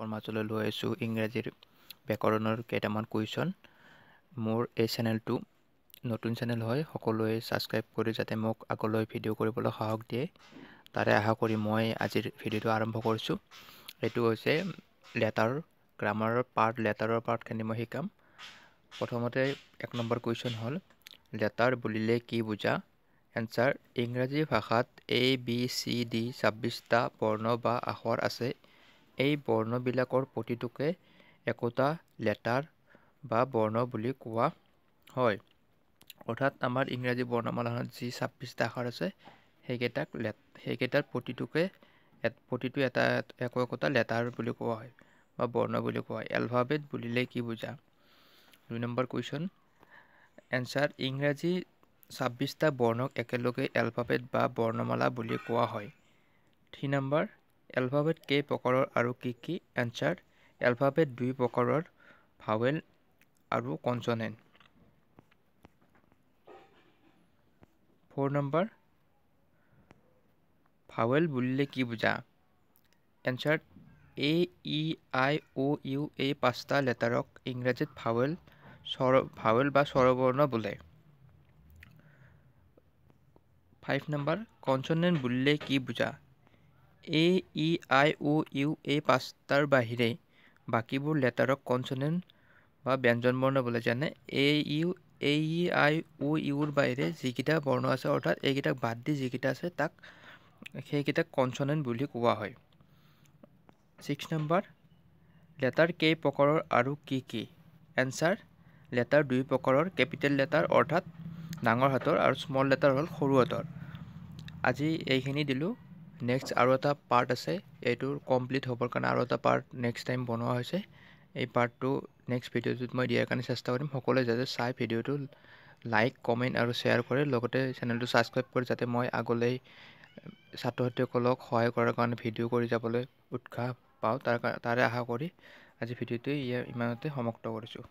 আপোনালোকৰ মাজলৈ লৈ আহিছোঁ ইংৰাজীৰ ব্যাকৰণৰ কেইটামান কুৱেশ্যন। মোৰ এই চেনেলটো নতুন চেনেল হয়, সকলোৱে ছাবস্ক্ৰাইব কৰি যাতে মোক আগলৈ ভিডিঅ' কৰিবলৈ সাহস দিয়ে, তাৰে আশা কৰি মই আজিৰ ভিডিঅ'টো আৰম্ভ কৰিছোঁ। এইটো হৈছে লেটাৰৰ পাৰ্টখিনি মই শিকাম। প্ৰথমতে 1 নম্বৰ কুৱেশ্যন হ'ল, লেটাৰ বুলিলে কি বুজা? এনচাৰ: ইংৰাজী ভাষাত ABCD 26টা বৰ্ণ বা আখৰ আছে। এই বৰ্ণবিলাকৰ প্ৰতিটোকে একোটা লেটাৰ বা বৰ্ণ বুলি কোৱা হয়। অৰ্থাৎ আমাৰ ইংৰাজী বৰ্ণমালাখনত যি 26টা আখৰ আছে সেইকেইটাৰ প্ৰতিটো একোটা লেটাৰ বুলি কোৱা হয় বা বৰ্ণ বুলি কোৱা হয়। এলফাবেট বুলিলে কি বুজা? 2 নম্বৰ কুৱেশ্যন, এনচাৰ: ইংৰাজী 26টা বৰ্ণক একেলগে এলফাবেট বা বৰ্ণমালা বুলি কোৱা হয়। 3 নম্বৰ, এলফাবেট কেই প্ৰকাৰৰ আৰু কি কি? এনচাৰ: এলফাবেট 2 প্ৰকাৰৰ, ভাৱেল আৰু কনছনেণ্ট। 4 নম্বৰ, ভাৱেল বুলিলে কি বুজা? Answer: A, E, I, O, U এই 5টা লেটাৰক ইংৰাজীত ভাৱেল বা স্বৰবৰ্ণ বোলে। 5 নম্বৰ, কনছনেণ্ট বুলিলে কি বুজা? A, E, I, O, U এই 5টাৰ বাহিৰে বাকীবোৰ লেটাৰক কনছনেণ্ট বা ব্যঞ্জনবৰ্ণ বোলে। যেনে A, E, I, O, Uৰ বাহিৰে যিকেইটা বৰ্ণ আছে, অৰ্থাৎ এইকেইটাক বাদ দি যিকেইটা আছে সেইকেইটাক কনছনেণ্ট বুলি কোৱা হয়। 6 নম্বৰ, লেটাৰ কেই প্ৰকাৰৰ আৰু কি কি? এনচাৰ: লেটাৰ 2 প্ৰকাৰৰ, কেপিটেল লেটাৰ অৰ্থাৎ ডাঙৰ হাতৰ আৰু স্মল লেটাৰ হ'ল সৰু হাতৰ। আজি এইখিনি দিলোঁ। নেক্সট আৰু এটা পাৰ্ট আছে, এইটো কমপ্লিট হ'বৰ কাৰণে আৰু এটা পাৰ্ট নেক্সট টাইম বনোৱা হৈছে। এই পাৰ্টটো নেক্সট ভিডিঅ'টোত মই দিয়াৰ কাৰণে চেষ্টা কৰিম। সকলোৱে যাতে চাই ভিডিঅ'টো লাইক, কমেণ্ট আৰু শ্বেয়াৰ কৰে, লগতে চেনেলটো ছাবস্ক্ৰাইব কৰে, যাতে মই আগলৈ ছাত্ৰ ছাত্ৰীসকলক সহায় কৰাৰ কাৰণে ভিডিঅ' কৰি যাবলৈ উৎসাহ পাওঁ। তাৰে আশা কৰি আজি ভিডিঅ'টো ইমানতে সমাপ্ত কৰিছোঁ।